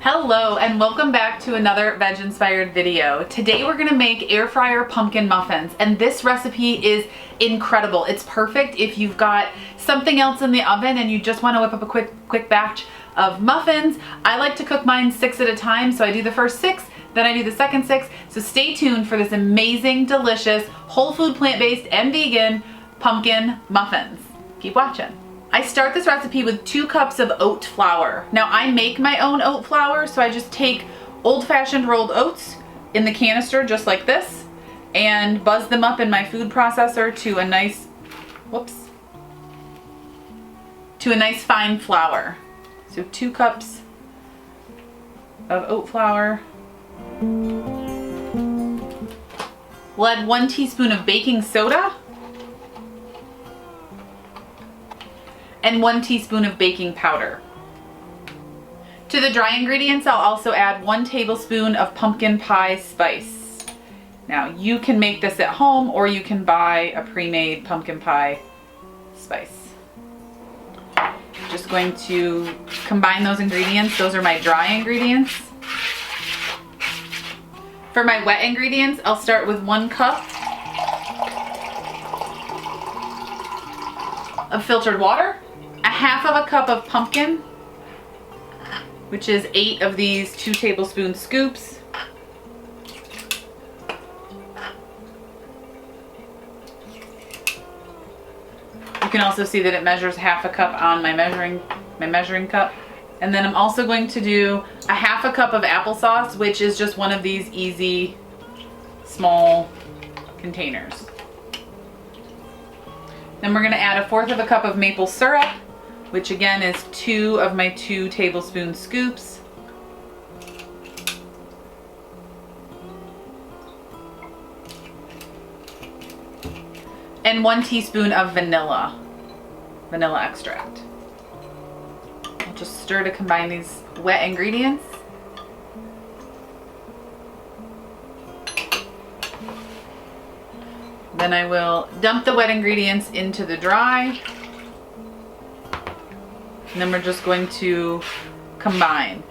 Hello and welcome back to another veg-inspired video. Today we're gonna make air fryer pumpkin muffins, and this recipe is incredible. It's perfect if you've got something else in the oven and you just wanna whip up a quick batch of muffins. I like to cook mine 6 at a time, so I do the first 6, then I do the second 6. So stay tuned for this amazing, delicious, whole food, plant-based, and vegan pumpkin muffins. Keep watching. I start this recipe with 2 cups of oat flour. Now I make my own oat flour, so I just take old-fashioned rolled oats in the canister just like this and buzz them up in my food processor to a nice, fine flour. So 2 cups of oat flour. We'll add 1 teaspoon of baking soda and 1 teaspoon of baking powder. To the dry ingredients, I'll also add 1 tablespoon of pumpkin pie spice. Now you can make this at home or you can buy a pre-made pumpkin pie spice. Just going to combine those ingredients. Those are my dry ingredients. For my wet ingredients, I'll start with 1 cup of filtered water, a half of a cup of pumpkin, which is 8 of these 2 tablespoon scoops. You can also see that it measures half a cup on my measuring cup. And then I'm also going to do a half a cup of applesauce, which is just one of these easy small containers. Then we're gonna add 1/4 of a cup of maple syrup, which again is 2 of my 2 tablespoon scoops. And 1 teaspoon of vanilla extract. I'll just stir to combine these wet ingredients. Then I will dump the wet ingredients into the dry. And then we're just going to combine.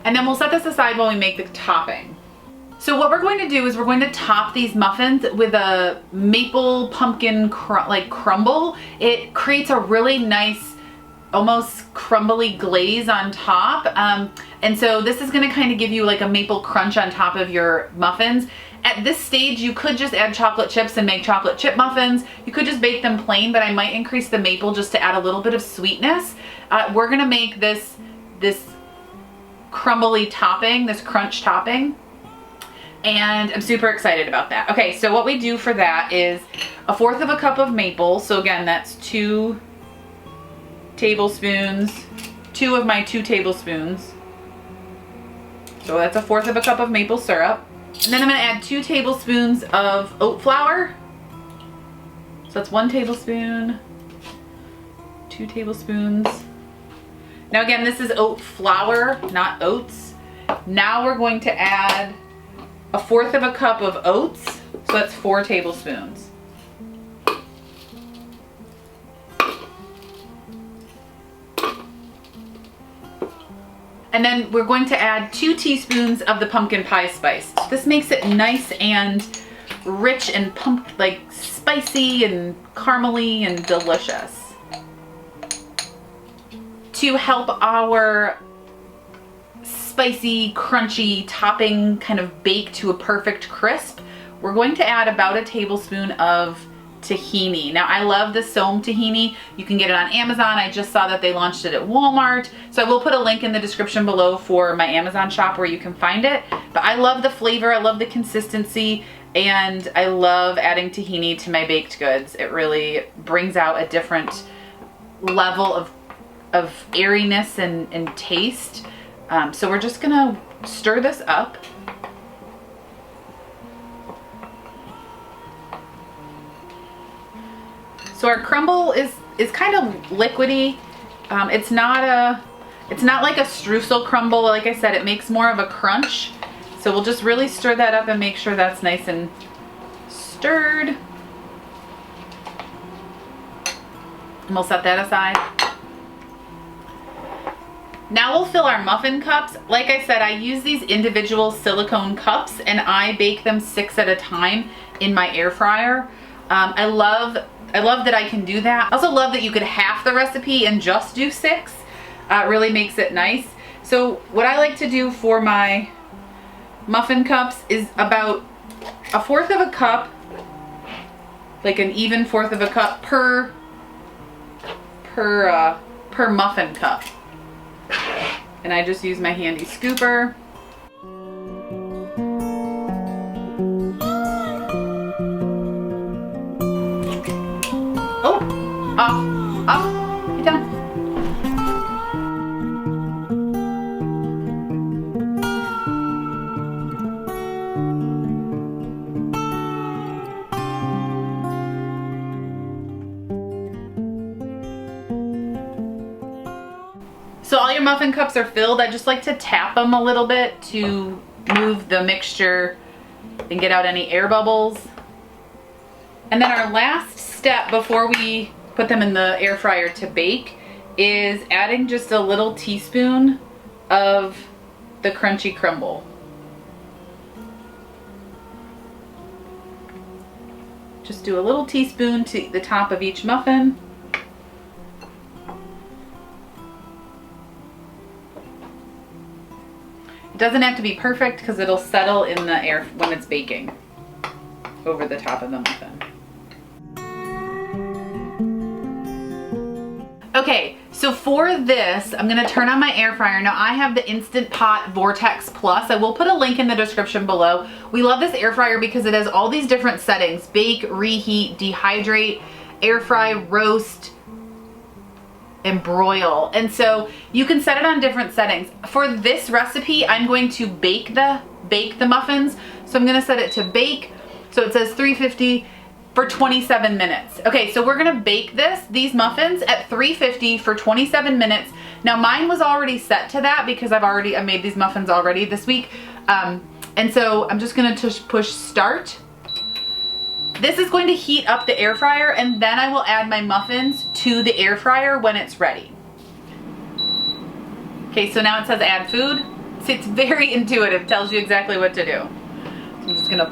And then we'll set this aside while we make the topping. So what we're going to do is we're going to top these muffins with a maple pumpkin crumble. It creates a really nice, almost crumbly glaze on top. And so this is gonna kind of give you like a maple crunch on top of your muffins. At this stage, you could just add chocolate chips and make chocolate chip muffins. You could just bake them plain, but I might increase the maple just to add a little bit of sweetness. We're gonna make this crumbly topping, this crunch topping, and I'm super excited about that. Okay, so what we do for that is 1/4 of a cup of maple. So again, that's 2 tablespoons, 2 of my 2 tablespoons. So that's 1/4 of a cup of maple syrup. And then I'm gonna add 2 tablespoons of oat flour. So that's 1 tablespoon, 2 tablespoons. Now again, this is oat flour, not oats. Now we're going to add 1/4 of a cup of oats. So that's 4 tablespoons. And then we're going to add 2 teaspoons of the pumpkin pie spice. This makes it nice and rich and spicy and caramely and delicious. To help our spicy, crunchy topping kind of bake to a perfect crisp, we're going to add about 1 tablespoon of tahini. Now I love the Soam tahini. You can get it on Amazon. I just saw that they launched it at Walmart. So I will put a link in the description below for my Amazon shop where you can find it. But I love the flavor, I love the consistency, and I love adding tahini to my baked goods. It really brings out a different level of airiness and taste. So we're just gonna stir this up. So our crumble is kind of liquidy. It's not like a streusel crumble. Like I said, it makes more of a crunch. So we'll just really stir that up and make sure that's nice and stirred. And we'll set that aside. Now we'll fill our muffin cups. Like I said, I use these individual silicone cups and I bake them 6 at a time in my air fryer. I love that I can do that. I also love that you could half the recipe and just do 6. It really makes it nice. So what I like to do for my muffin cups is about 1/4 of a cup, like an even 1/4 of a cup per muffin cup. And I just use my handy scooper. Oh, off, get down. So all your muffin cups are filled. I just like to tap them a little bit to move the mixture and get out any air bubbles. And then our last step before we put them in the air fryer to bake is adding just a little teaspoon of the crunchy crumble. Just do a little teaspoon to the top of each muffin. It doesn't have to be perfect because it'll settle in the air when it's baking over the top of the muffin. Okay, so for this, I'm gonna turn on my air fryer. Now I have the Instant Pot Vortex Plus. I will put a link in the description below. We love this air fryer because it has all these different settings: bake, reheat, dehydrate, air fry, roast, and broil. And so you can set it on different settings. For this recipe, I'm going to bake the muffins. So I'm gonna set it to bake. So it says 350 for 27 minutes. Okay, so we're gonna bake these muffins at 350 for 27 minutes. Now mine was already set to that because I made these muffins already this week. And so I'm just gonna push start. This is going to heat up the air fryer and then I will add my muffins to the air fryer when it's ready. Okay, so now it says add food. See, it's very intuitive, tells you exactly what to do. I'm just gonna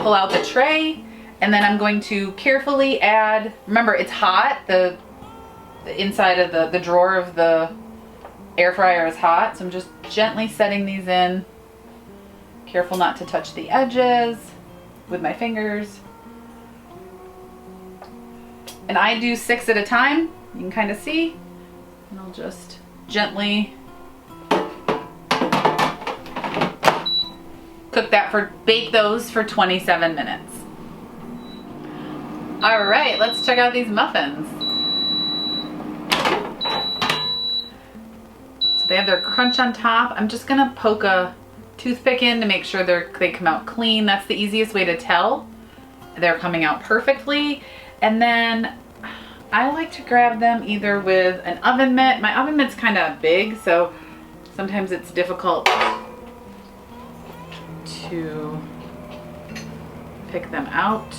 pull out the tray and then I'm going to carefully add, remember it's hot, the inside of the drawer of the air fryer is hot, so I'm just gently setting these in. Careful not to touch the edges with my fingers. And I do 6 at a time, you can kind of see. And I'll just gently bake those for 27 minutes. All right, let's check out these muffins. So they have their crunch on top. I'm just gonna poke a toothpick in to make sure they come out clean. That's the easiest way to tell they're coming out perfectly. And then I like to grab them either with an oven mitt. My oven mitt's kind of big, so sometimes it's difficult to pick them out.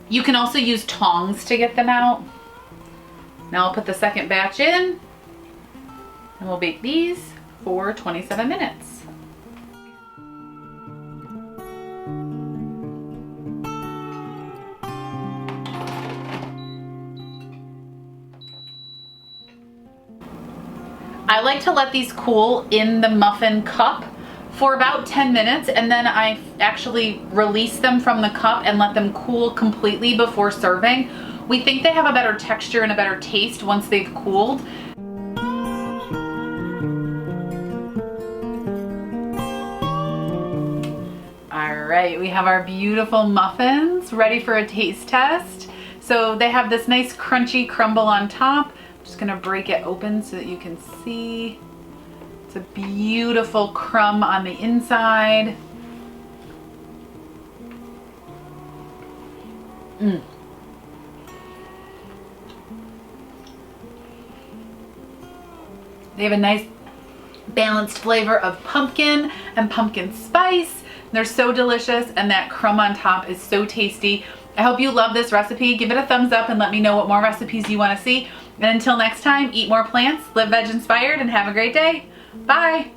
You can also use tongs to get them out. Now I'll put the second batch in and we'll bake these for 27 minutes. I like to let these cool in the muffin cup for about 10 minutes and then I actually release them from the cup and let them cool completely before serving. We think they have a better texture and a better taste once they've cooled. All right, we have our beautiful muffins ready for a taste test. So they have this nice crunchy crumble on top. I'm just gonna break it open so that you can see. It's a beautiful crumb on the inside. They have a nice balanced flavor of pumpkin and pumpkin spice. They're so delicious, and that crumb on top is so tasty. I hope you love this recipe. Give it a thumbs up and let me know what more recipes you want to see. And until next time, eat more plants, live veg inspired, and have a great day. Bye.